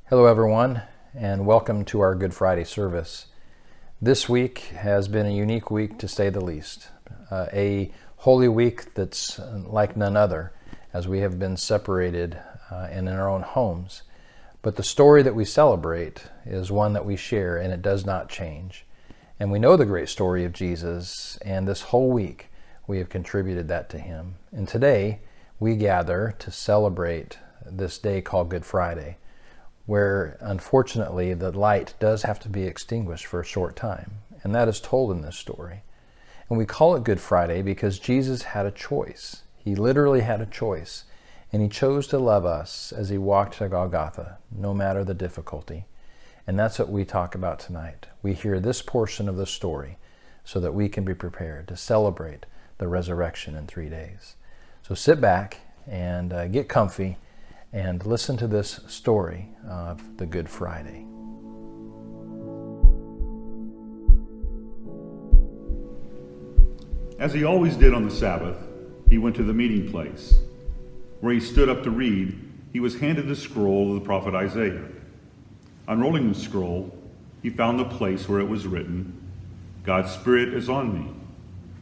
Hello everyone, and welcome to our Good Friday service. This week has been a unique week to say the least. A holy week that's like none other, as we have been separated and in our own homes. But the story that we celebrate is one that we share, and it does not change. And we know the great story of Jesus, and this whole week we have contributed that to him. And today we gather to celebrate this day called Good Friday, where unfortunately the light does have to be extinguished for a short time. And that is told in this story. And we call it Good Friday because Jesus had a choice. He literally had a choice. And he chose to love us as he walked to Golgotha, no matter the difficulty. And that's what we talk about tonight. We hear this portion of the story so that we can be prepared to celebrate the resurrection in 3 days. So sit back and get comfy and listen to this story of the Good Friday. As he always did on the Sabbath, he went to the meeting place. Where he stood up to read, he was handed the scroll of the prophet Isaiah. Unrolling the scroll, he found the place where it was written, "God's Spirit is on me.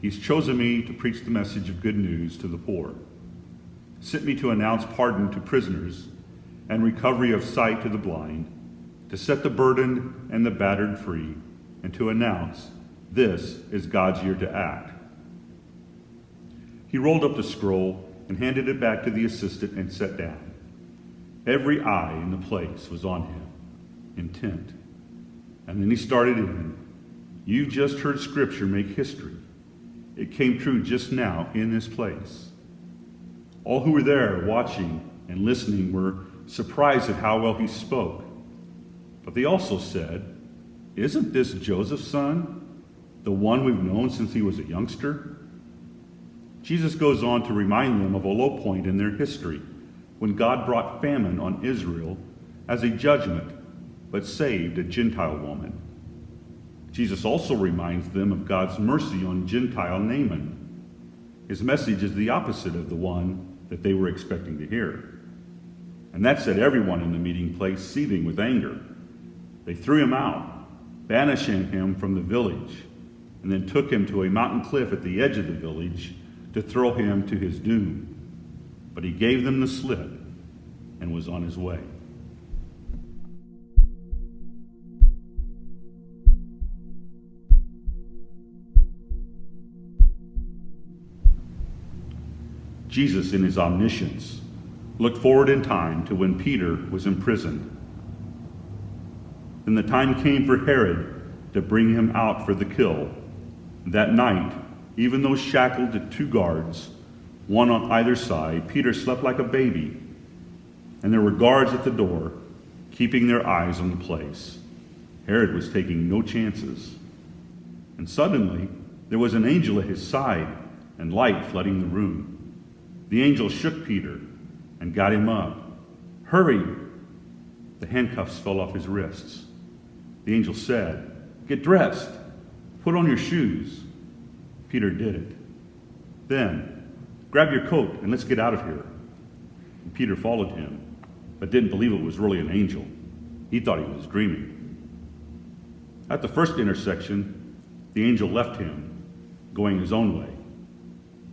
He's chosen me to preach the message of good news to the poor. Sent me to announce pardon to prisoners and recovery of sight to the blind, to set the burdened and the battered free, and to announce this is God's year to act." He rolled up the scroll and handed it back to the assistant and sat down. Every eye in the place was on him, intent. And then he started in, "You just heard Scripture make history. It came true just now in this place." All who were there watching and listening were surprised at how well he spoke. But they also said, "Isn't this Joseph's son, the one we've known since he was a youngster?" Jesus goes on to remind them of a low point in their history, when God brought famine on Israel as a judgment, but saved a Gentile woman. Jesus also reminds them of God's mercy on Gentile Naaman. His message is the opposite of the one that they were expecting to hear. And that set everyone in the meeting place seething with anger. They threw him out, banishing him from the village, and then took him to a mountain cliff at the edge of the village to throw him to his doom. But he gave them the slip and was on his way. Jesus, in his omniscience, looked forward in time to when Peter was imprisoned. Then the time came for Herod to bring him out for the kill. That night, even though shackled to 2 guards, one on either side, Peter slept like a baby, and there were guards at the door, keeping their eyes on the place. Herod was taking no chances. And suddenly, there was an angel at his side, and light flooding the room. The angel shook Peter and got him up. "Hurry!" The handcuffs fell off his wrists. The angel said, "Get dressed. Put on your shoes." Peter did it. Then, "Grab your coat and let's get out of here." And Peter followed him, but didn't believe it was really an angel. He thought he was dreaming. At the first intersection, the angel left him, going his own way.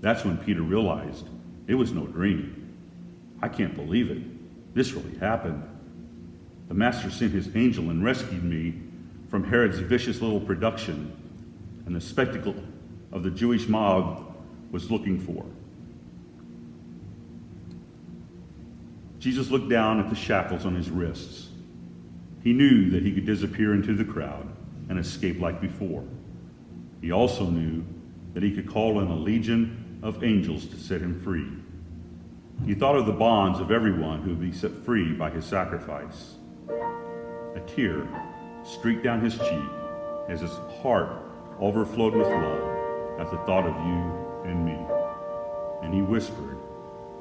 That's when Peter realized it was no dream. "I can't believe it. This really happened. The master sent his angel and rescued me from Herod's vicious little production and the spectacle of the Jewish mob was looking for." Jesus looked down at the shackles on his wrists. He knew that he could disappear into the crowd and escape like before. He also knew that he could call in a legion of angels to set him free. He thought of the bonds of everyone who would be set free by his sacrifice. A tear streaked down his cheek as his heart overflowed with love at the thought of you and me. And he whispered,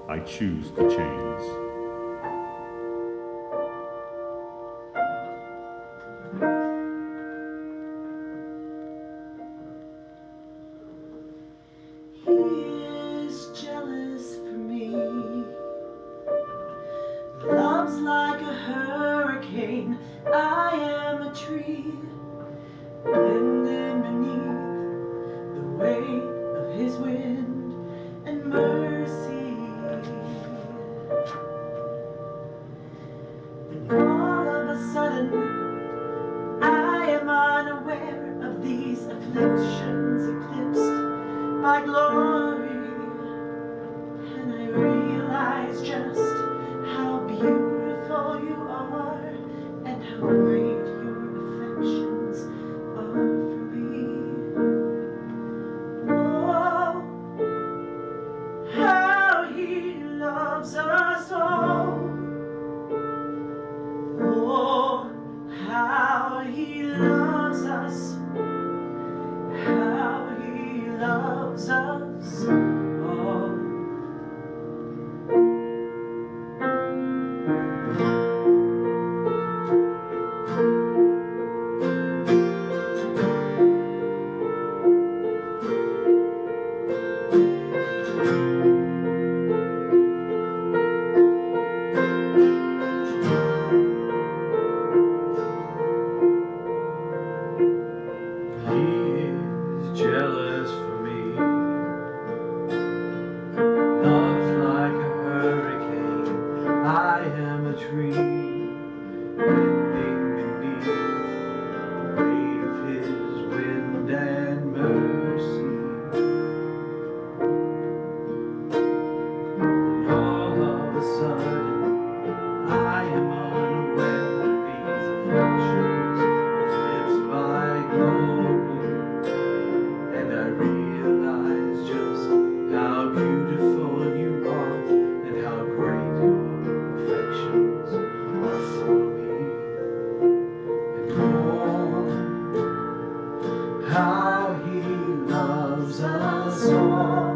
"I choose the chains." Love's like a hurricane. hurricane, I am a tree, bending beneath the weight of his wind and mercy. Then all of a sudden, I am unaware of these afflictions eclipsed by glory, and I realize just how beautiful you are and how great your affections are for me. Oh, how he loves us all. Oh, how he loves us. How he loves us all. Jealous for me, love's like a hurricane, I am a tree, bending beneath the weight of his wind and mercy. And all of a sudden, I am unaware of these afflictions eclipsed by glory. And I realize just how beautiful you are and how great your affections are for me. And oh, how he loves us all.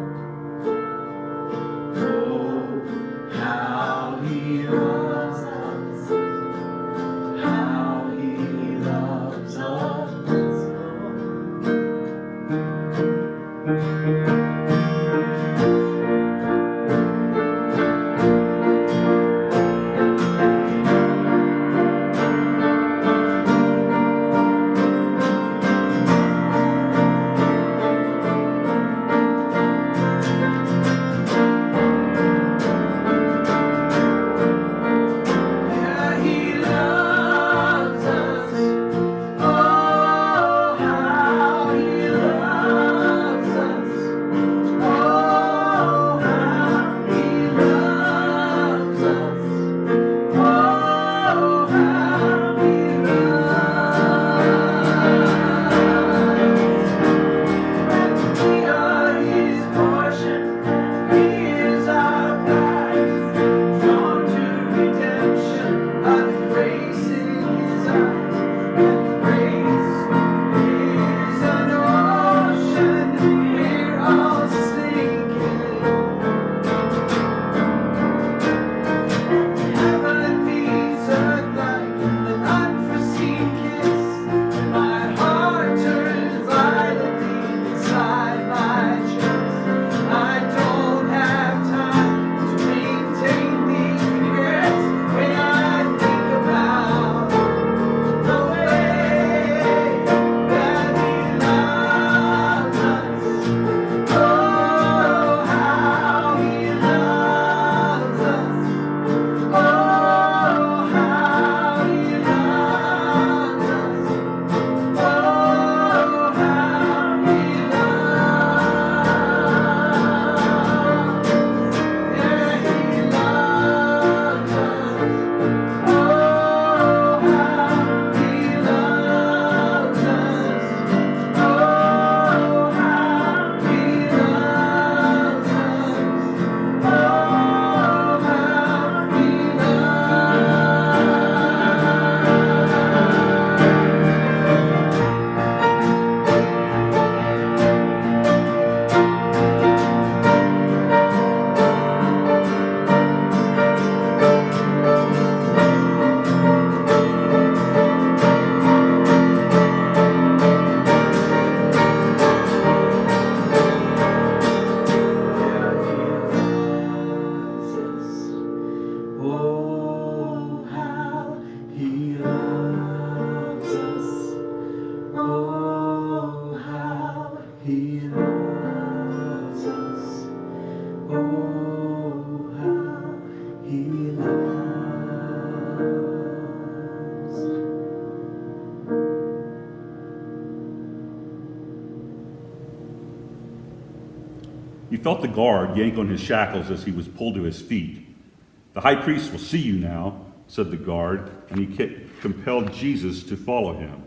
Oh, how he loves us. How he loves us all. He felt the guard yank on his shackles as he was pulled to his feet. "The high priest will see you now," said the guard, and he compelled Jesus to follow him.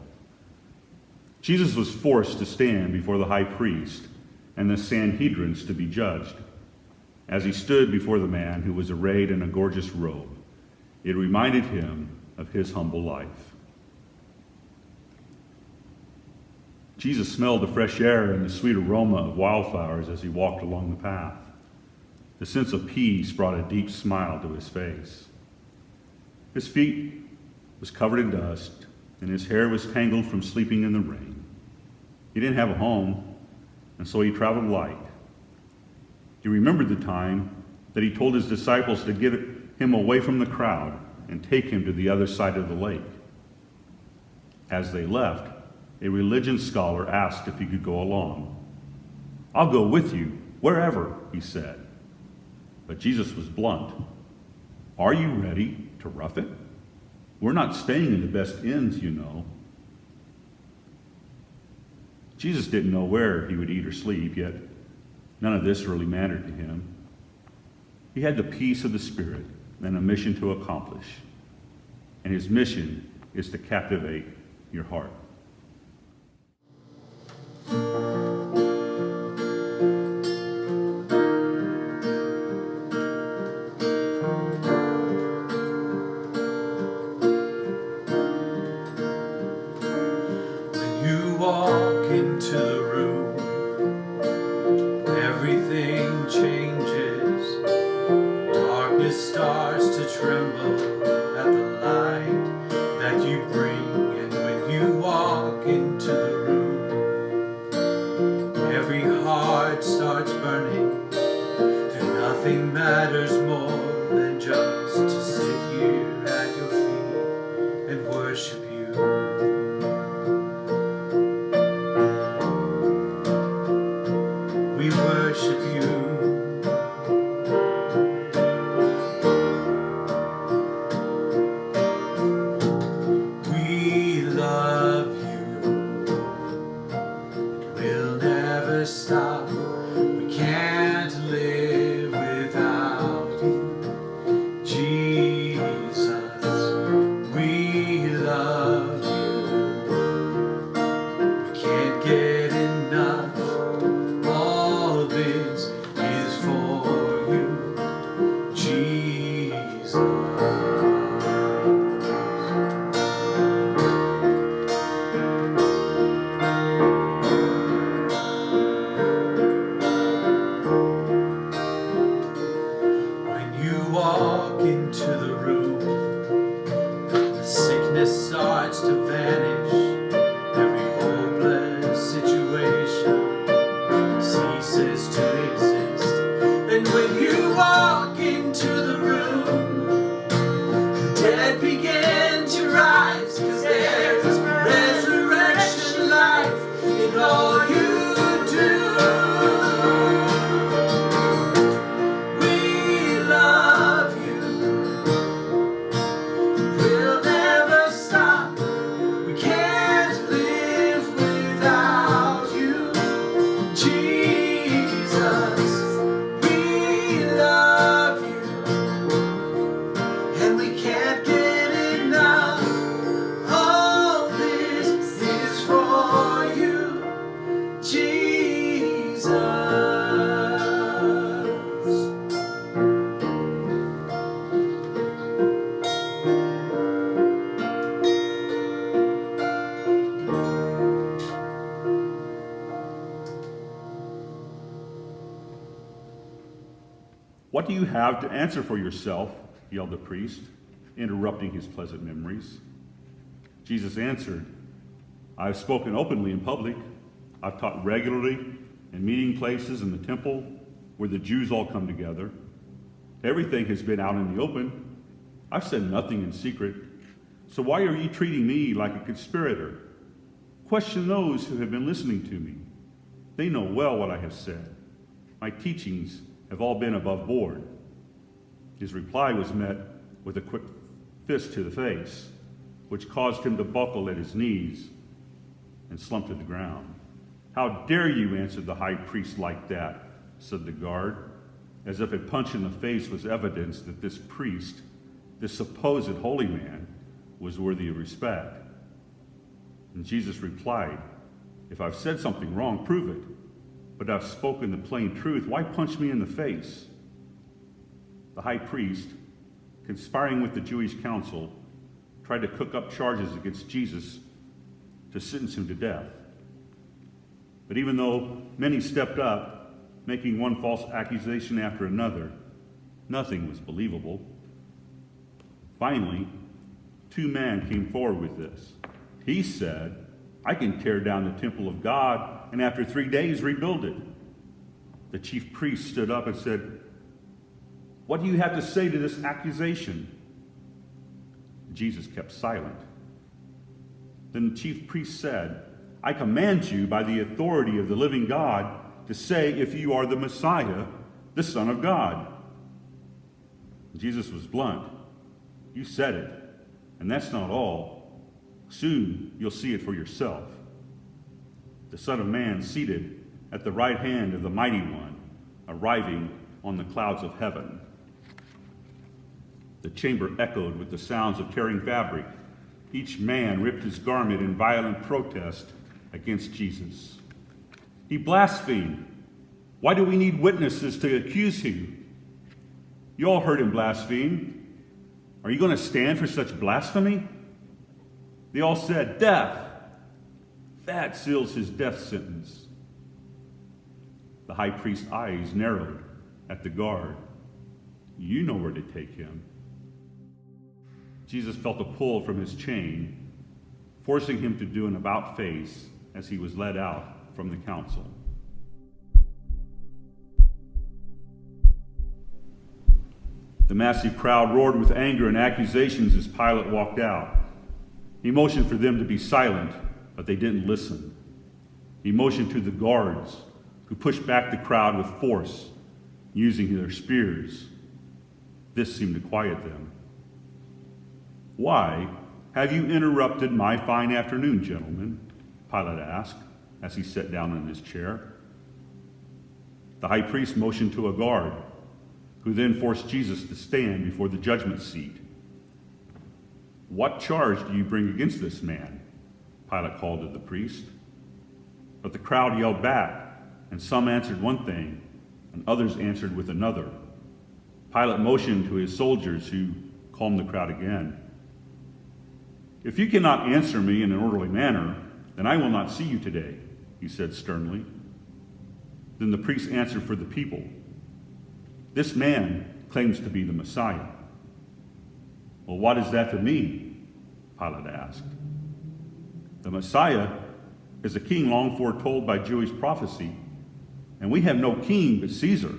Jesus was forced to stand before the high priest and the Sanhedrins to be judged. As he stood before the man who was arrayed in a gorgeous robe, it reminded him of his humble life. Jesus smelled the fresh air and the sweet aroma of wildflowers as he walked along the path. The sense of peace brought a deep smile to his face. His feet was covered in dust, and his hair was tangled from sleeping in the rain. He didn't have a home, and so he traveled light. He remembered the time that he told his disciples to get him away from the crowd and take him to the other side of the lake. As they left, a religion scholar asked if he could go along. "I'll go with you, wherever," he said. But Jesus was blunt. "Are you ready to rough it? We're not staying in the best inns, you know." Jesus didn't know where he would eat or sleep, yet none of this really mattered to him. He had the peace of the Spirit and a mission to accomplish. And his mission is to captivate your heart. Walk into the room, everything changes. Darkness starts to tremble at the light that you bring. And when you walk into the room, every heart starts burning, and nothing matters more than just to sit here at your feet and worship you. We worship you. We love you. We'll never stop. We can't live without you. Jesus, we love you. We can't get enough. This is for you, Jesus. When you walk into the room, the sickness starts to vanish. Every hopeless situation ceases to exist. And when you walk into the room, the dead begin to rise, 'cause there's resurrection life in all you do. We love you. We'll never stop. We can't live without you, Jesus. We love you, and we can't get enough. All this is for you, Jesus. "What do you have to answer for yourself?" yelled the priest, interrupting his pleasant memories. Jesus answered, "I have spoken openly in public. I've taught regularly in meeting places in the temple where the Jews all come together. Everything has been out in the open. I've said nothing in secret. So why are you treating me like a conspirator? Question those who have been listening to me. They know well what I have said. My teachings have all been above board. His reply was met with a quick fist to the face, which caused him to buckle at his knees and slump to the ground. "How dare you answer the high priest like that?" said the guard, as if a punch in the face was evidence that this priest, this supposed holy man, was worthy of respect. And Jesus replied, "If I've said something wrong, prove it. But I've spoken the plain truth. Why punch me in the face?" The high priest, conspiring with the Jewish council, tried to cook up charges against Jesus to sentence him to death. But even though many stepped up, making one false accusation after another, nothing was believable. Finally, two men came forward with this. He said, "I can tear down the temple of God and after 3 days rebuild it." The chief priest stood up and said, "What do you have to say to this accusation?" Jesus kept silent. Then the chief priest said, "I command you by the authority of the living God to say if you are the Messiah, the Son of God." Jesus was blunt. "You said it, and that's not all. Soon you'll see it for yourself. The Son of Man seated at the right hand of the Mighty One, arriving on the clouds of heaven." The chamber echoed with the sounds of tearing fabric. Each man ripped his garment in violent protest against Jesus. "He blasphemed. Why do we need witnesses to accuse him?" You all heard him blaspheme. Are you going to stand for such blasphemy? They all said, "Death." That seals his death sentence. The high priest's eyes narrowed at the guard. "You know where to take him." Jesus felt a pull from his chain, forcing him to do an about-face as he was led out from the council. The massive crowd roared with anger and accusations as Pilate walked out. He motioned for them to be silent, but they didn't listen. He motioned to the guards, who pushed back the crowd with force, using their spears. This seemed to quiet them. "Why have you interrupted my fine afternoon, gentlemen?" Pilate asked as he sat down in his chair. The high priest motioned to a guard, who then forced Jesus to stand before the judgment seat. "What charge do you bring against this man?" Pilate called to the priest. But the crowd yelled back, and some answered one thing, and others answered with another. Pilate motioned to his soldiers, who calmed the crowd again. "If you cannot answer me in an orderly manner, then I will not see you today," he said sternly. Then the priest answered for the people, "This man claims to be the Messiah." "Well, what is that to me?" Pilate asked. "The Messiah is a king long foretold by Jewish prophecy, and we have no king but Caesar."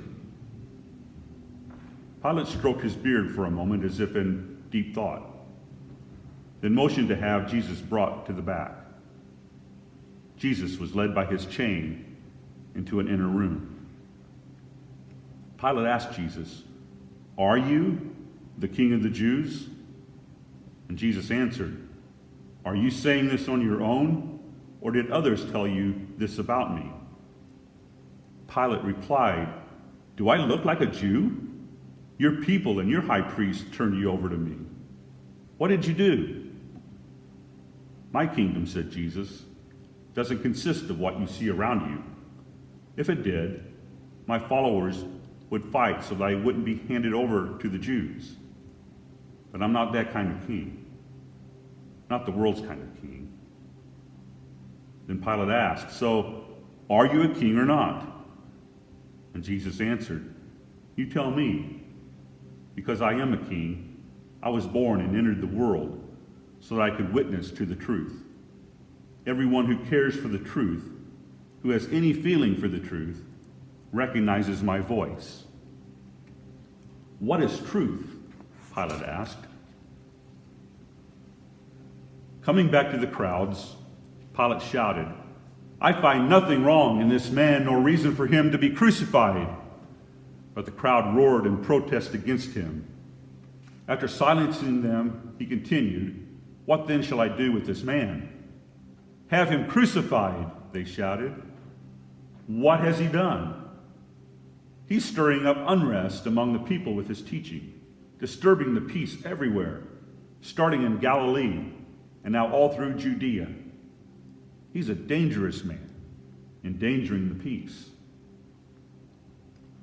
Pilate stroked his beard for a moment as if in deep thought, then motioned to have Jesus brought to the back. Jesus was led by his chain into an inner room. Pilate asked Jesus, "Are you the king of the Jews?" And Jesus answered, "Are you saying this on your own, or did others tell you this about me?" Pilate replied, "Do I look like a Jew? Your people and your high priest turned you over to me. What did you do?" "My kingdom," said Jesus, "doesn't consist of what you see around you. If it did, my followers would fight so that I wouldn't be handed over to the Jews. But I'm not that kind of king. Not the world's kind of king." Then Pilate asked, "So, are you a king or not?" And Jesus answered, "You tell me. Because I am a king, I was born and entered the world so that I could witness to the truth. Everyone who cares for the truth, who has any feeling for the truth, recognizes my voice." "What is truth?" Pilate asked. Coming back to the crowds, Pilate shouted, "I find nothing wrong in this man, nor reason for him to be crucified." But the crowd roared in protest against him, After silencing them, he continued, "What then shall I do with this man?" "Have him crucified," they shouted. "What has he done?" "He's stirring up unrest among the people with his teaching, disturbing the peace everywhere, starting in Galilee and now all through Judea. He's a dangerous man, endangering the peace."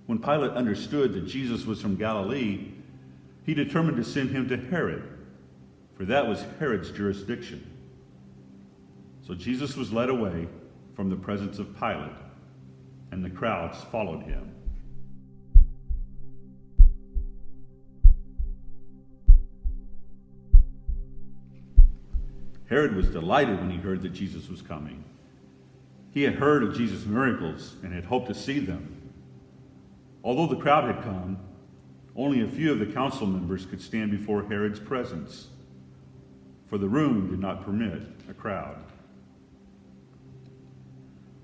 When Pilate understood that Jesus was from Galilee, he determined to send him to Herod, for that was Herod's jurisdiction. So Jesus was led away from the presence of Pilate, and the crowds followed him. Herod was delighted when he heard that Jesus was coming. He had heard of Jesus' miracles and had hoped to see them. Although the crowd had come, only a few of the council members could stand before Herod's presence, for the room did not permit a crowd.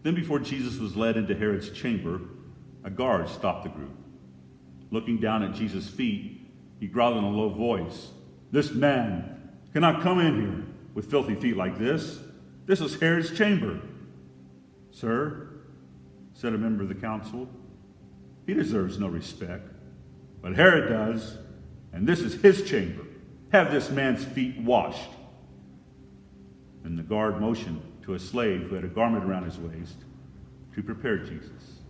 Then before Jesus was led into Herod's chamber, a guard stopped the group. Looking down at Jesus' feet, he growled in a low voice, "This man cannot come in here with filthy feet like this. This is Herod's chamber." "Sir," said a member of the council, "he deserves no respect, but Herod does, and this is his chamber. Have this man's feet washed." Then the guard motioned to a slave who had a garment around his waist to prepare Jesus.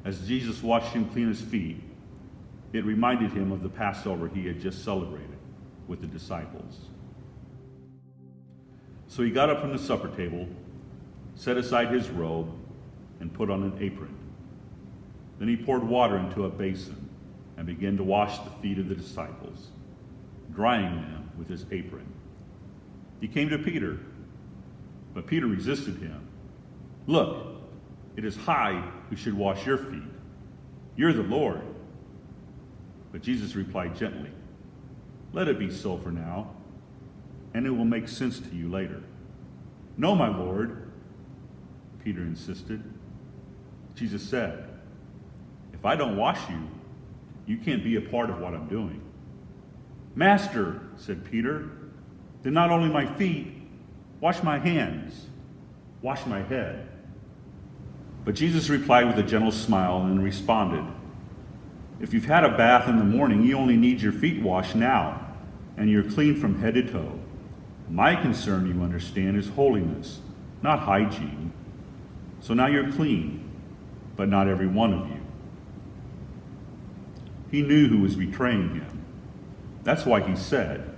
As Jesus watched him clean his feet, it reminded him of the Passover he had just celebrated with the disciples. So he got up from the supper table, set aside his robe, and put on an apron. Then he poured water into a basin and began to wash the feet of the disciples, drying them with his apron. He came to Peter, but Peter resisted him. "Look, it is I who should wash your feet. You're the Lord." But Jesus replied gently, "Let it be so for now, and it will make sense to you later." "No, my Lord," Peter insisted. Jesus said, "If I don't wash you, you can't be a part of what I'm doing." "Master," said Peter, "then not only my feet, wash my hands, wash my head." But Jesus replied with a gentle smile and responded, "If you've had a bath in the morning, you only need your feet washed now, and you're clean from head to toe. My concern, you understand, is holiness, not hygiene. So now you're clean, but not every one of you." He knew who was betraying him. That's why he said,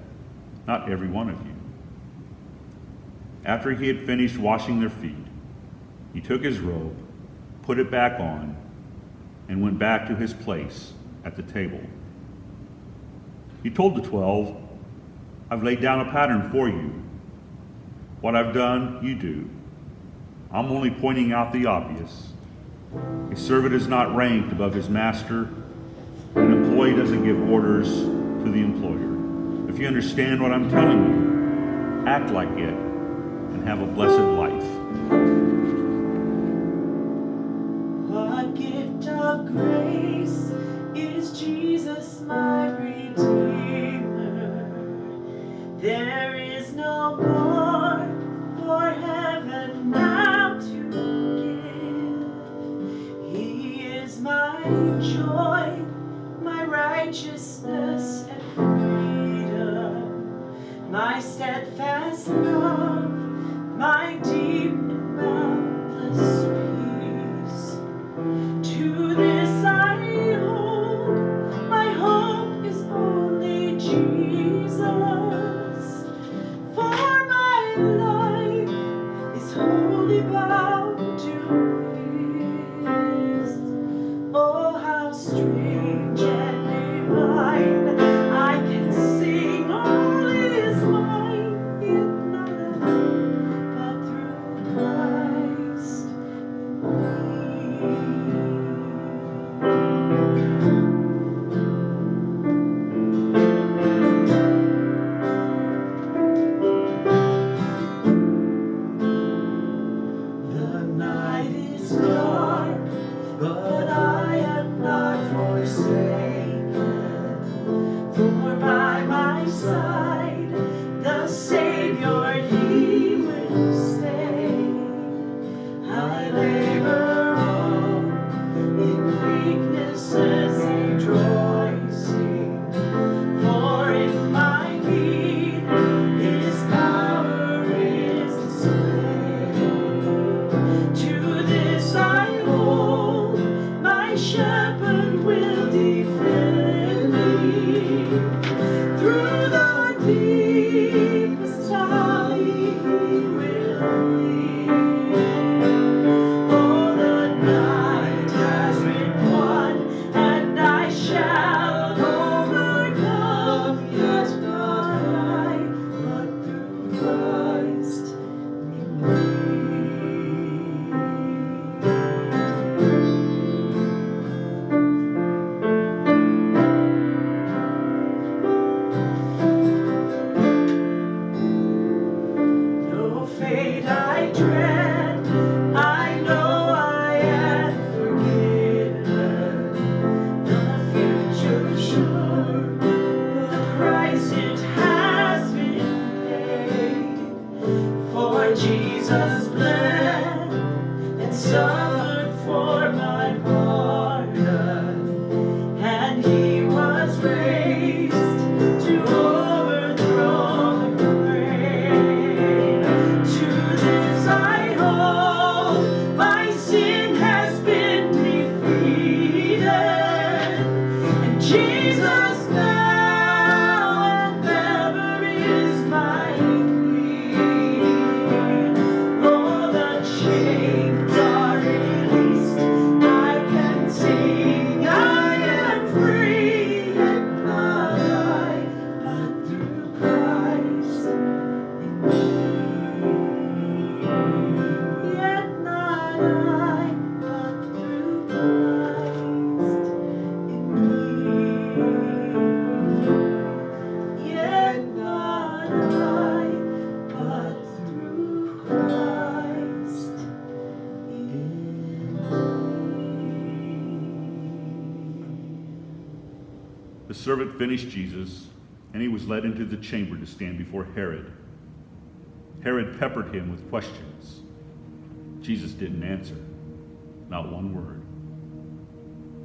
"Not every one of you." After he had finished washing their feet, he took his robe, put it back on, and went back to his place at the table. He told the 12, "I've laid down a pattern for you. What I've done, you do. I'm only pointing out the obvious. A servant is not ranked above his master. An employee doesn't give orders to the employer. If you understand what I'm telling you, act like it and have a blessed life." What gift of grace is Jesus my Redeemer? There is no more for heaven now to give. He is my joy, my righteousness and freedom, my steadfast love, my deep and boundless peace. To this I hold, my hope is only Jesus. For my life is wholly bound to His. Oh, how strange and divine! I can sing all is mine, yet not but through servant finished Jesus, and he was led into the chamber to stand before Herod. Herod peppered him with questions. Jesus didn't answer, not one word.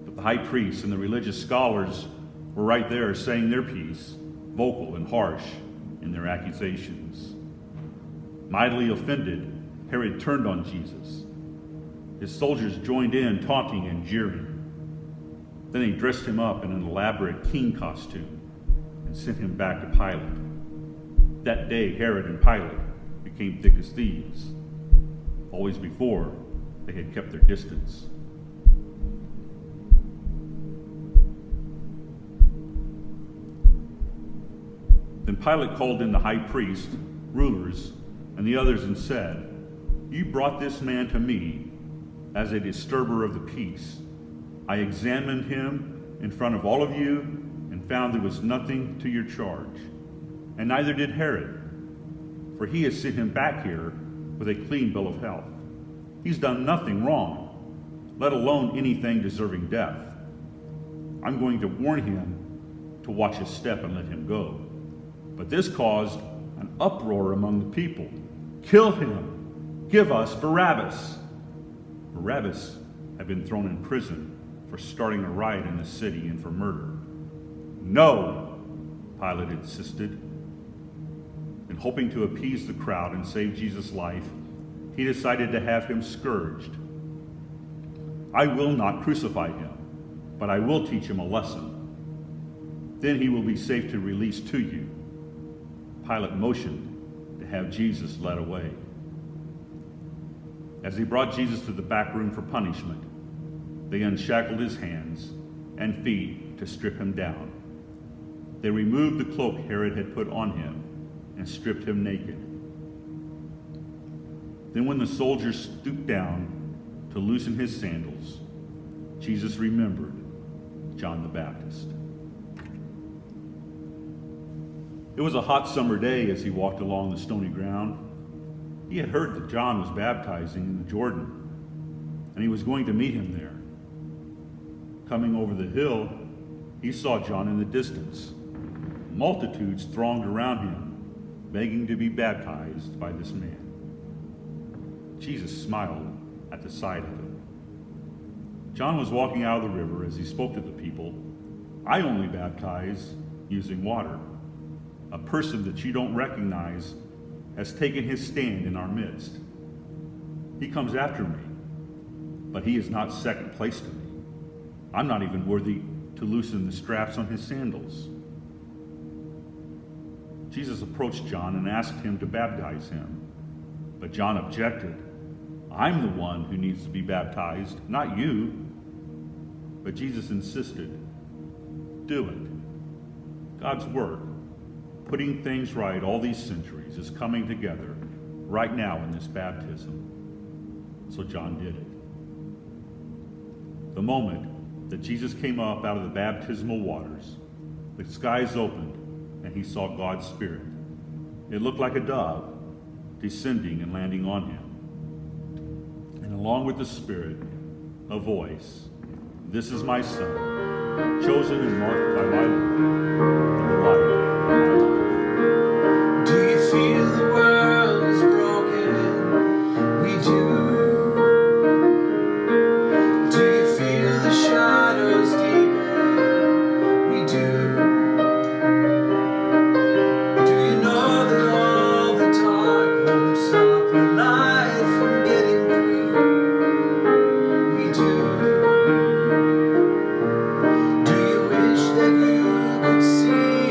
But the high priests and the religious scholars were right there saying their piece, vocal and harsh in their accusations. Mightily offended, Herod turned on Jesus. His soldiers joined in, taunting and jeering. Then he dressed him up in an elaborate king costume and sent him back to Pilate. That day, Herod and Pilate became thick as thieves. Always before, they had kept their distance. Then Pilate called in the high priest, rulers, and the others and said, "You brought this man to me as a disturber of the peace. I examined him in front of all of you and found there was nothing to your charge. And neither did Herod, for he has sent him back here with a clean bill of health. He's done nothing wrong, let alone anything deserving death. I'm going to warn him to watch his step and let him go." But this caused an uproar among the people. "Kill him! Give us Barabbas!" Barabbas had been thrown in prison for starting a riot in the city and for murder. "No," Pilate insisted. And hoping to appease the crowd and save Jesus' life, he decided to have him scourged. "I will not crucify him, but I will teach him a lesson. Then he will be safe to release to you." Pilate motioned to have Jesus led away. As he brought Jesus to the back room for punishment, they unshackled his hands and feet to strip him down. They removed the cloak Herod had put on him and stripped him naked. Then when the soldiers stooped down to loosen his sandals, Jesus remembered John the Baptist. It was a hot summer day as he walked along the stony ground. He had heard that John was baptizing in the Jordan, and he was going to meet him there. Coming over the hill, he saw John in the distance. Multitudes thronged around him, begging to be baptized by this man. Jesus smiled at the sight of him. John was walking out of the river as he spoke to the people. "I only baptize using water. A person that you don't recognize has taken his stand in our midst. He comes after me, but he is not second place to me. I'm not even worthy to loosen the straps on his sandals." Jesus approached John and asked him to baptize him, but John objected. "I'm the one who needs to be baptized, not you." But Jesus insisted, "Do it. God's work, putting things right all these centuries, is coming together right now in this baptism." So John did it. The moment that Jesus came up out of the baptismal waters, the skies opened and he saw God's Spirit. It looked like a dove descending and landing on him. And along with the Spirit, a voice, "This is my Son, chosen and marked by my Lord, and the light of my life." Do you feel the world is broken? We do. Do you feel the shadows deepen? We do. Do you know that all the dark won't stop the light from getting through? We do. Do you wish that you could see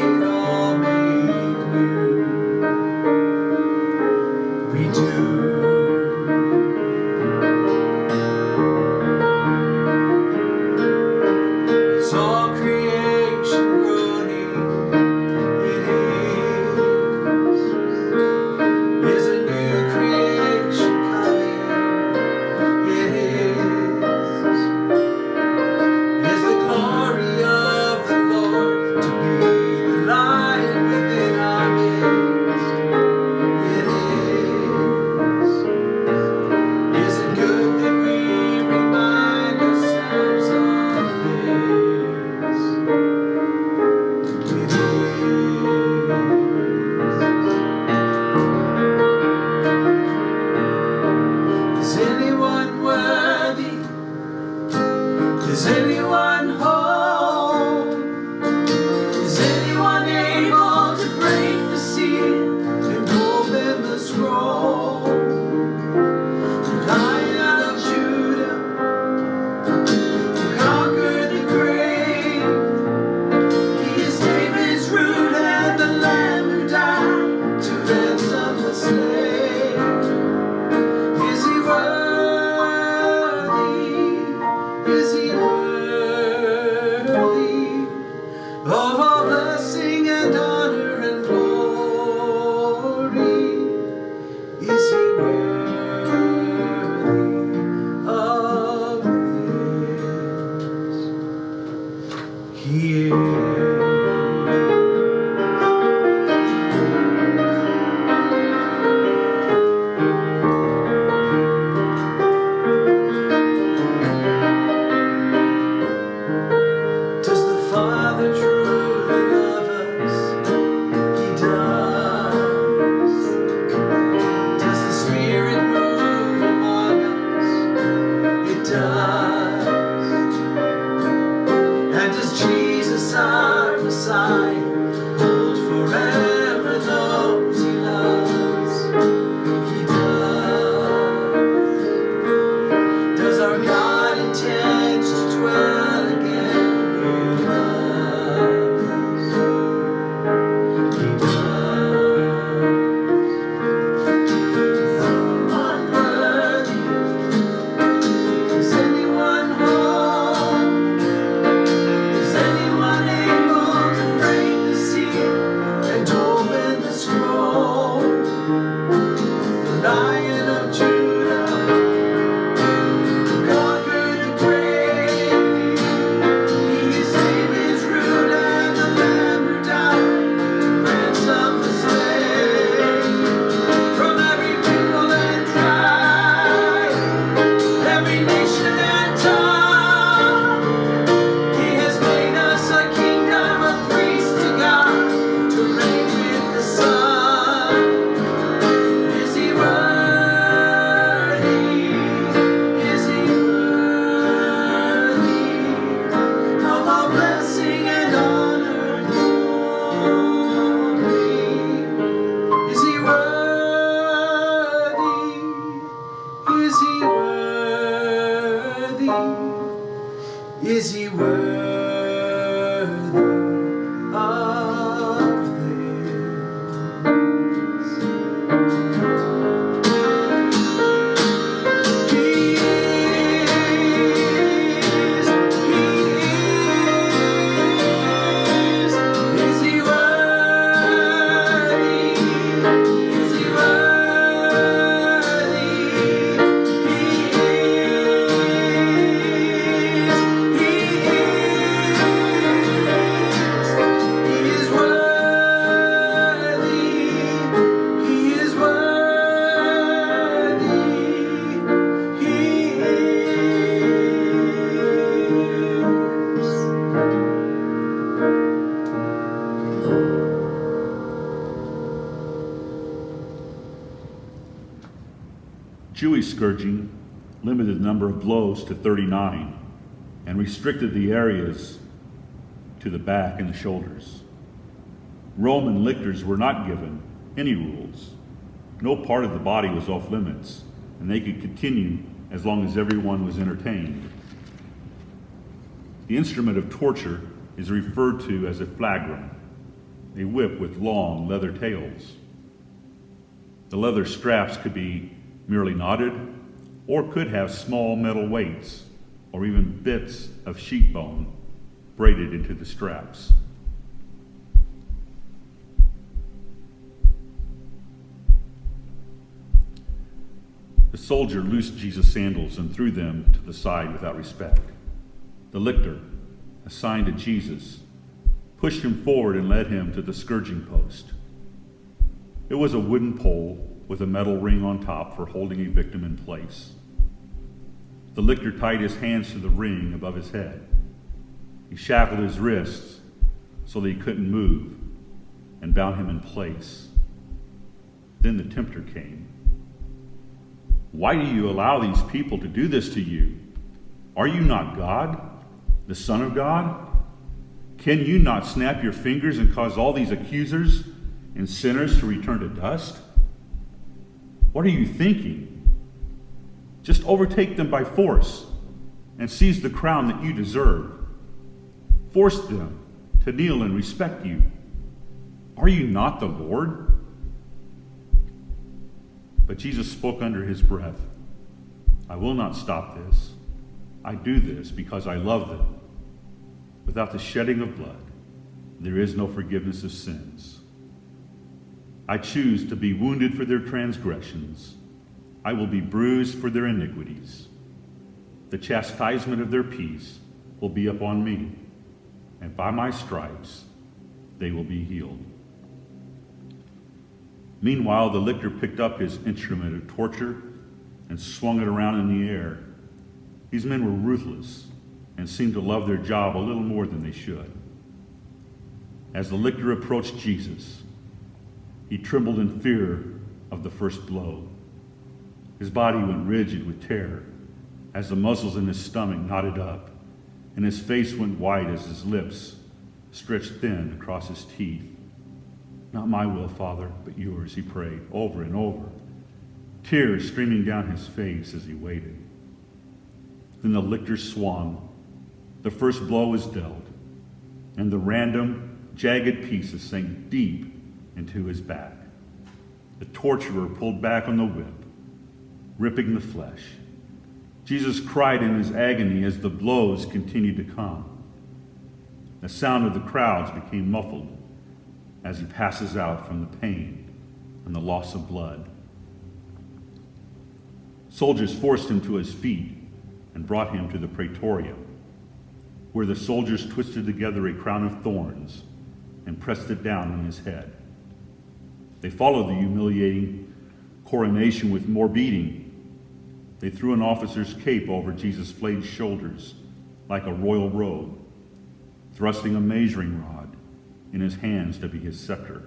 Jewish scourging limited the number of blows to 39 and restricted the areas to the back and the shoulders. Roman lictors were not given any rules. No part of the body was off limits, and they could continue as long as everyone was entertained. The instrument of torture is referred to as a flagrum, a whip with long leather tails. The leather straps could be merely knotted or could have small metal weights or even bits of sheep bone braided into the straps. The soldier loosed Jesus' sandals and threw them to the side without respect. The lictor, assigned to Jesus, pushed him forward and led him to the scourging post. It was a wooden pole with a metal ring on top for holding a victim in place. The lictor tied his hands to the ring above his head. He shackled his wrists so that he couldn't move and bound him in place. Then the tempter came. "Why do you allow these people to do this to you? Are you not God, the Son of God? Can you not snap your fingers and cause all these accusers and sinners to return to dust? What are you thinking? Just overtake them by force and seize the crown that you deserve. Force them to kneel and respect you. Are you not the Lord?" But Jesus spoke under his breath, "I will not stop this. I do this because I love them. Without the shedding of blood, there is no forgiveness of sins. I choose to be wounded for their transgressions. I will be bruised for their iniquities. The chastisement of their peace will be upon me, and by my stripes they will be healed." Meanwhile, the lictor picked up his instrument of torture and swung it around in the air. These men were ruthless and seemed to love their job a little more than they should. As the lictor approached Jesus, he trembled in fear of the first blow. His body went rigid with terror as the muscles in his stomach knotted up, and his face went white as his lips stretched thin across his teeth. "Not my will, Father, but yours," he prayed over and over, tears streaming down his face as he waited. Then the lictor swung. The first blow was dealt, and the random, jagged pieces sank deep into his back. The torturer pulled back on the whip, ripping the flesh. Jesus cried in his agony as the blows continued to come. The sound of the crowds became muffled as he passes out from the pain and the loss of blood. Soldiers forced him to his feet and brought him to the praetorium, where the soldiers twisted together a crown of thorns and pressed it down on his head. They followed the humiliating coronation with more beating. They threw an officer's cape over Jesus' flayed shoulders like a royal robe, thrusting a measuring rod in his hands to be his scepter,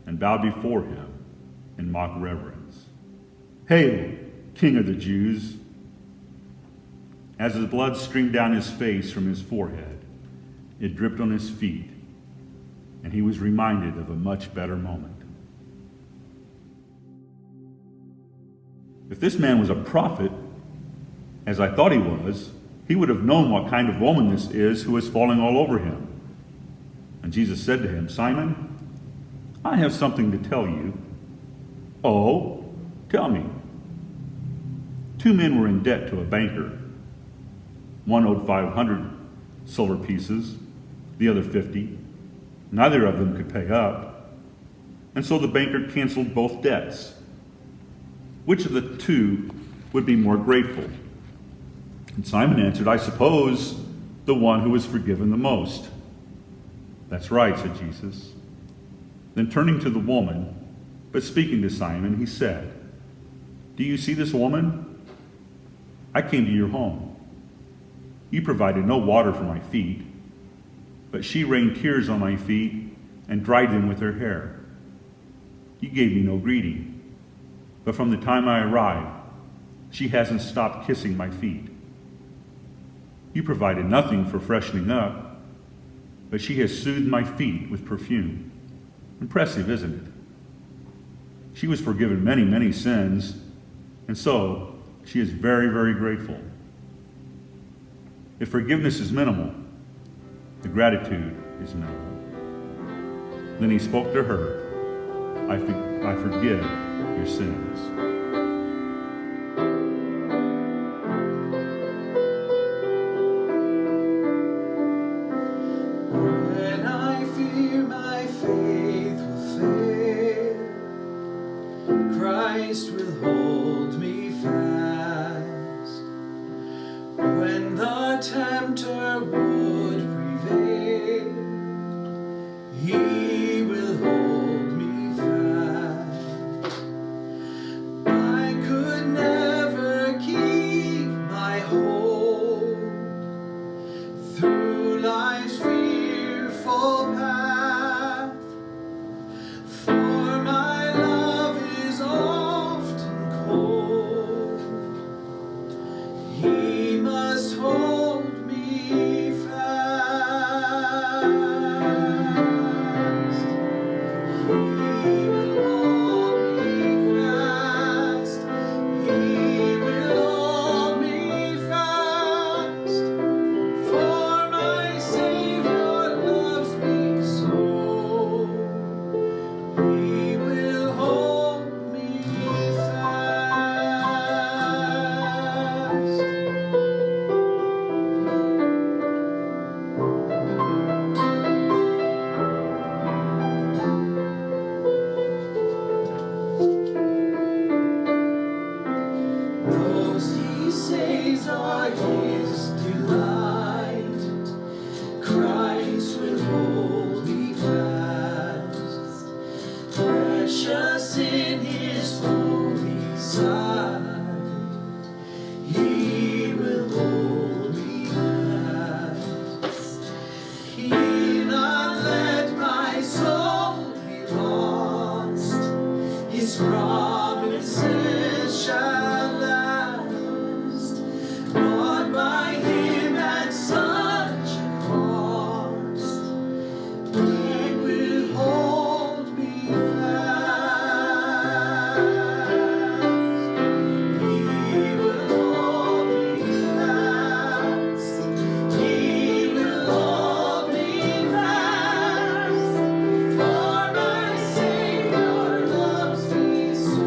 and bowed before him in mock reverence. "Hail, King of the Jews!" As his blood streamed down his face from his forehead, it dripped on his feet, and he was reminded of a much better moment. If this man was a prophet, as I thought he was, he would have known what kind of woman this is who is falling all over him. And Jesus said to him, "Simon, I have something to tell you." "Oh, tell me." 2 men were in debt to a banker. One owed 500 silver pieces, the other 50. Neither of them could pay up. And so the banker canceled both debts. Which of the 2 would be more grateful? And Simon answered, "I suppose the one who was forgiven the most." "That's right," said Jesus. Then turning to the woman, but speaking to Simon, he said, "Do you see this woman? I came to your home. You provided no water for my feet, but she rained tears on my feet and dried them with her hair. You gave me no greeting, but from the time I arrived, she hasn't stopped kissing my feet. You provided nothing for freshening up, but she has soothed my feet with perfume. Impressive, isn't it? She was forgiven many, many sins, and so she is very, very grateful. If forgiveness is minimal, the gratitude is minimal. Then he spoke to her, I forgive your sins. When I fear my faith will fail, Christ will hold me fast. When the tempter would prevail, He will hold me fast. I could never keep my hold through life's fearful path, for my love is often cold. He must hold me fast. He will hold me fast. He will hold me fast. For my Savior loves me so. He will hold me fast. Those He saves are His delight. Christ will hold me fast, precious in His holy sight. He will hold me fast. He'll not let my soul be lost. His promises shall last, bought by Him at such a cost. He will hold me fast. He will hold me fast. He will hold me fast. For my Savior loves me so.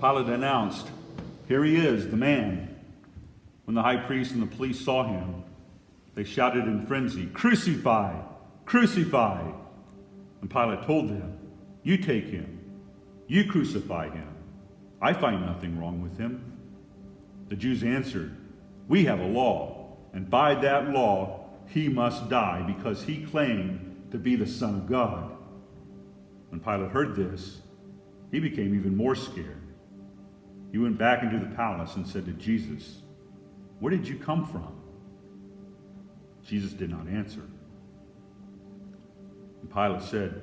Pilate announced, "Here he is, the man." When the high priest and the police saw him, they shouted in frenzy, "Crucify! Crucify!" And Pilate told them, "You take him. You crucify him. I find nothing wrong with him." The Jews answered, "We have a law, and by that law he must die because he claimed to be the Son of God." When Pilate heard this, he became even more scared. He went back into the palace and said to Jesus, "Where did you come from?" Jesus did not answer. And Pilate said,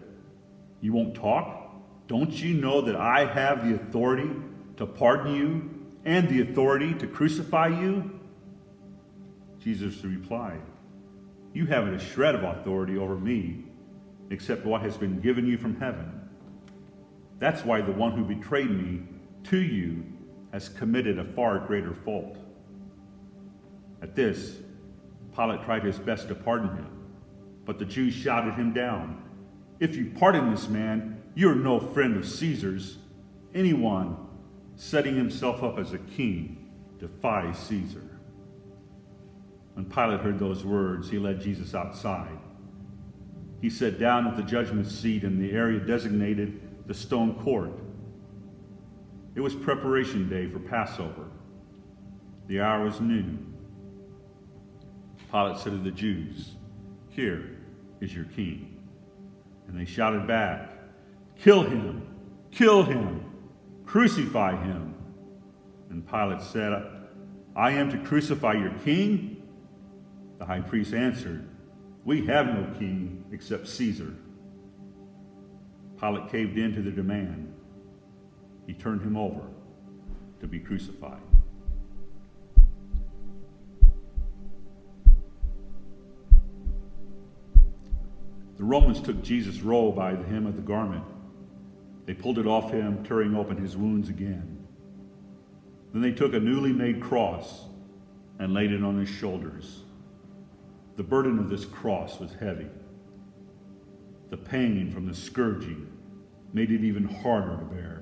"You won't talk? Don't you know that I have the authority to pardon you and the authority to crucify you?" Jesus replied, "You haven't a shred of authority over me except what has been given you from heaven. That's why the one who betrayed me to you has committed a far greater fault." At this, Pilate tried his best to pardon him, but the Jews shouted him down. "If you pardon this man, you're no friend of Caesar's. Anyone setting himself up as a king defies Caesar." When Pilate heard those words, he led Jesus outside. He sat down at the judgment seat in the area designated the stone court. It was preparation day for Passover. The hour was noon. Pilate said to the Jews, "Here is your king." And they shouted back, "Kill him! Kill him! Crucify him!" And Pilate said, "I am to crucify your king?" The high priest answered, "We have no king except Caesar." Pilate caved in to their demand. He turned him over to be crucified. The Romans took Jesus' robe by the hem of the garment. They pulled it off him, tearing open his wounds again. Then they took a newly made cross and laid it on his shoulders. The burden of this cross was heavy. The pain from the scourging made it even harder to bear.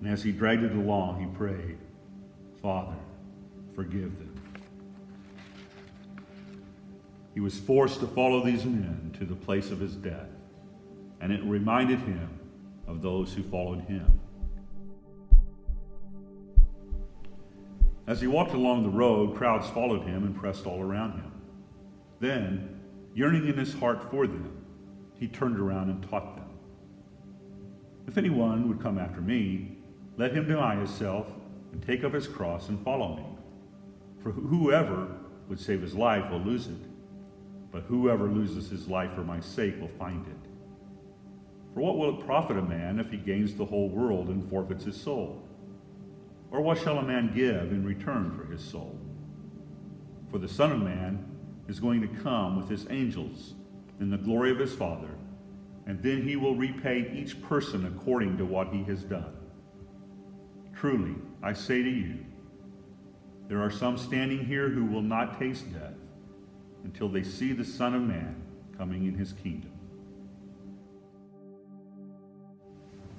And as he dragged it along, he prayed, "Father, forgive them." He was forced to follow these men to the place of his death, and it reminded him of those who followed him. As he walked along the road, crowds followed him and pressed all around him. Then, yearning in his heart for them, he turned around and taught them, "If anyone would come after me, let him deny himself and take up his cross and follow me. For whoever would save his life will lose it, but whoever loses his life for my sake will find it. For what will it profit a man if he gains the whole world and forfeits his soul? Or what shall a man give in return for his soul? For the Son of Man is going to come with his angels in the glory of his Father, and then he will repay each person according to what he has done. Truly, I say to you, there are some standing here who will not taste death until they see the Son of Man coming in his kingdom."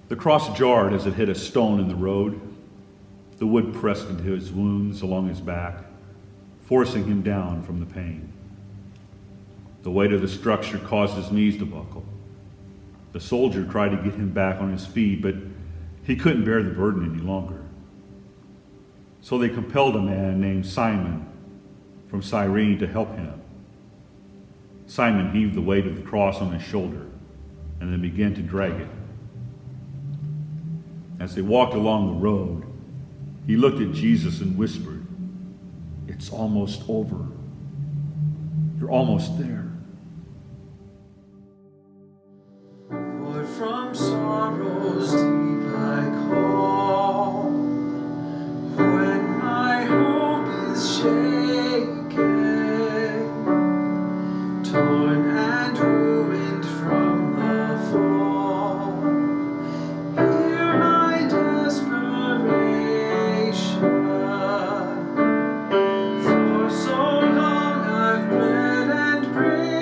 The cross jarred as it hit a stone in the road. The wood pressed into his wounds along his back, forcing him down from the pain. The weight of the structure caused his knees to buckle. The soldier tried to get him back on his feet, but he couldn't bear the burden any longer. So they compelled a man named Simon from Cyrene to help him. Simon heaved the weight of the cross on his shoulder and then began to drag it. As they walked along the road, he looked at Jesus and whispered, "It's almost over. You're almost there." For from sorrows deep I call, when my hope is shaken, torn and ruined from the fall. Hear my desperation, for so long I've bled and prayed.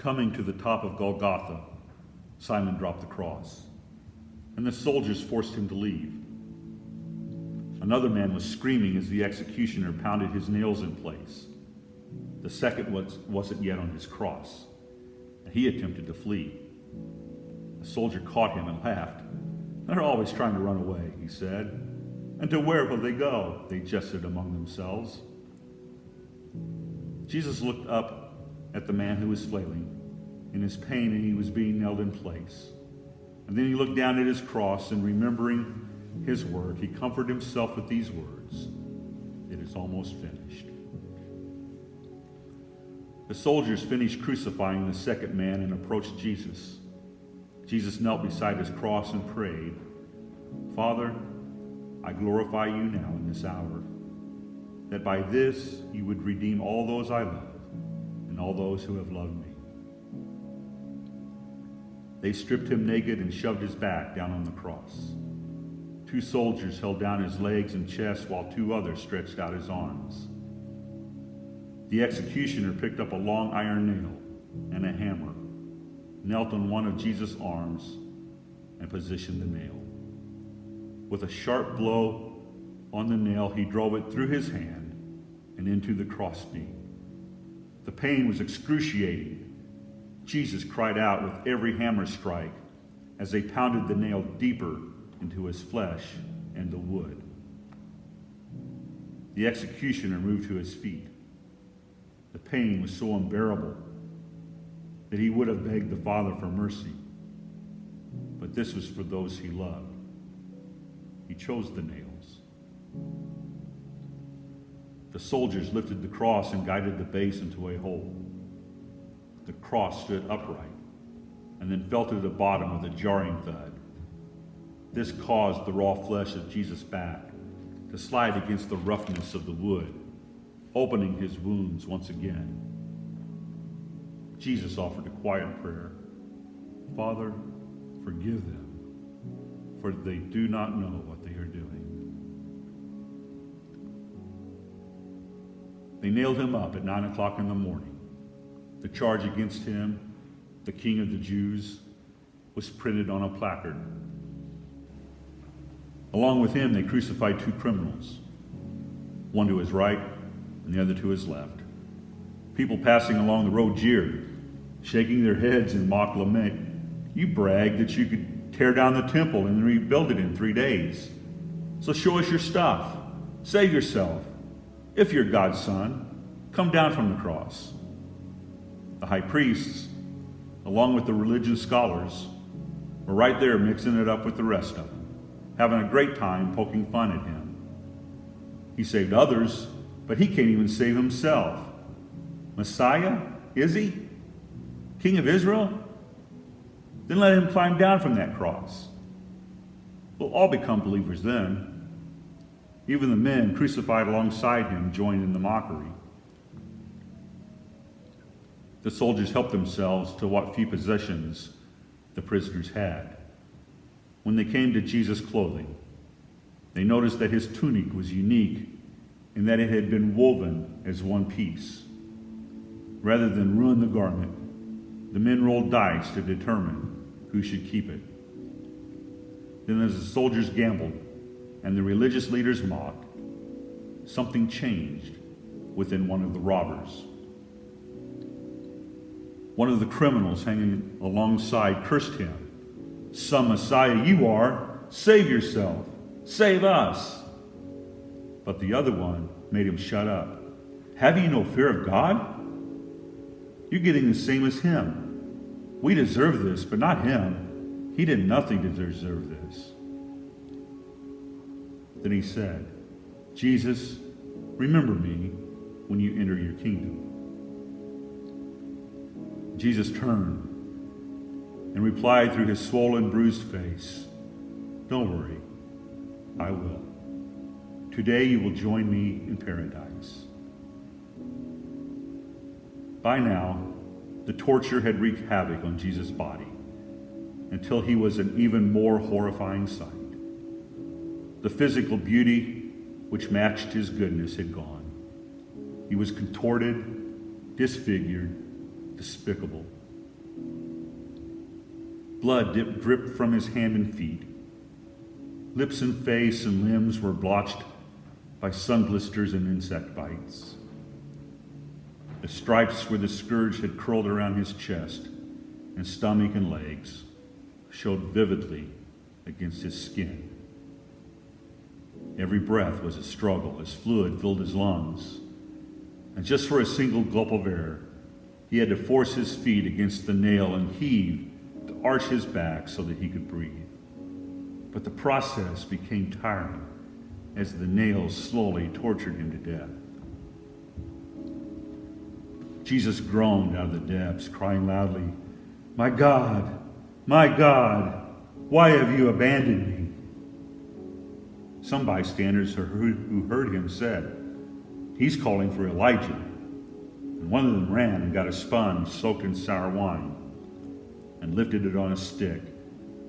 coming to the top of Golgotha, Simon dropped the cross, and the soldiers forced him to leave. Another man was screaming as the executioner pounded his nails in place. The second wasn't yet on his cross, and he attempted to flee. A soldier caught him and laughed. "They're always trying to run away," he said. "And to where will they go?" they jested among themselves. Jesus looked up at the man who was flailing in his pain, and he was being nailed in place. And then he looked down at his cross, and remembering his word, he comforted himself with these words: "It is almost finished." The soldiers finished crucifying the second man and approached Jesus. Jesus knelt beside his cross and prayed, "Father, I glorify you now in this hour, that by this you would redeem all those I love and all those who have loved me." They stripped him naked and shoved his back down on the cross. 2 soldiers held down his legs and chest while 2 others stretched out his arms. The executioner picked up a long iron nail and a hammer, knelt on one of Jesus' arms, and positioned the nail. With a sharp blow on the nail, he drove it through his hand and into the crossbeam. The pain was excruciating. Jesus cried out with every hammer strike as they pounded the nail deeper into his flesh and the wood. The executioner moved to his feet. The pain was so unbearable that he would have begged the Father for mercy. But this was for those he loved. He chose the nails. The soldiers lifted the cross and guided the base into a hole. The cross stood upright and then fell to the bottom with a jarring thud. This caused the raw flesh of Jesus' back to slide against the roughness of the wood, opening his wounds once again. Jesus offered a quiet prayer. "Father, forgive them, for they do not know what they are doing." They nailed him up at 9 o'clock in the morning. The charge against him, the King of the Jews, was printed on a placard. Along with him, they crucified 2 criminals, one to his right and the other to his left. People passing along the road jeered, shaking their heads in mock lament. "You bragged that you could tear down the temple and rebuild it in 3 days. So show us your stuff. Save yourself. If you're God's son, come down from the cross." The high priests, along with the religious scholars, were right there mixing it up with the rest of them, having a great time poking fun at him. He saved others, but he can't even save himself. Messiah, is he? King of Israel? Then let him climb down from that cross. We'll all become believers then. Even the men crucified alongside him joined in the mockery. The soldiers helped themselves to what few possessions the prisoners had. When they came to Jesus' clothing, they noticed that his tunic was unique in that it had been woven as one piece. Rather than ruin the garment, the men rolled dice to determine who should keep it. Then as the soldiers gambled and the religious leaders mocked, something changed within one of the robbers. One of the criminals hanging alongside cursed him. "Some Messiah you are, save yourself, save us." But the other one made him shut up. "Have you no fear of God? You're getting the same as him. We deserve this, but not him. He did nothing to deserve this." Then he said, "Jesus, remember me when you enter your kingdom." Jesus turned and replied through his swollen, bruised face, "Don't worry, I will. Today you will join me in paradise." By now, the torture had wreaked havoc on Jesus' body until he was an even more horrifying sight. The physical beauty which matched his goodness had gone. He was contorted, disfigured, despicable. Blood dripped from his hand and feet. Lips and face and limbs were blotched by sun blisters and insect bites. The stripes where the scourge had curled around his chest and stomach and legs showed vividly against his skin. Every breath was a struggle as fluid filled his lungs. And just for a single gulp of air, he had to force his feet against the nail and heave to arch his back so that he could breathe. But the process became tiring as the nails slowly tortured him to death. Jesus groaned out of the depths, crying loudly, my God, why have you abandoned me?" Some bystanders who heard him said, "He's calling for Elijah." And one of them ran and got a sponge soaked in sour wine and lifted it on a stick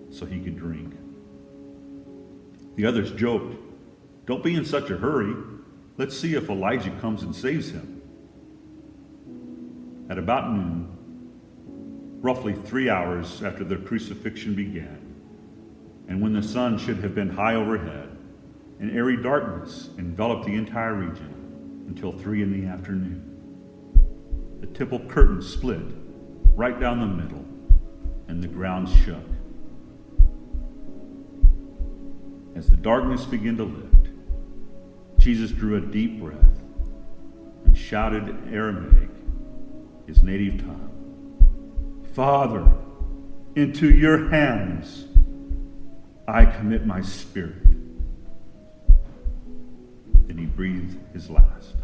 so he could drink. The others joked, "Don't be in such a hurry. Let's see if Elijah comes and saves him." At about noon, roughly 3 hours after the crucifixion began, and when the sun should have been high overhead, an airy darkness enveloped the entire region until 3 in the afternoon. The temple curtain split right down the middle, and the ground shook. As the darkness began to lift, Jesus drew a deep breath and shouted in Aramaic, his native tongue, "Father, into your hands I commit my spirit." Then he breathed his last.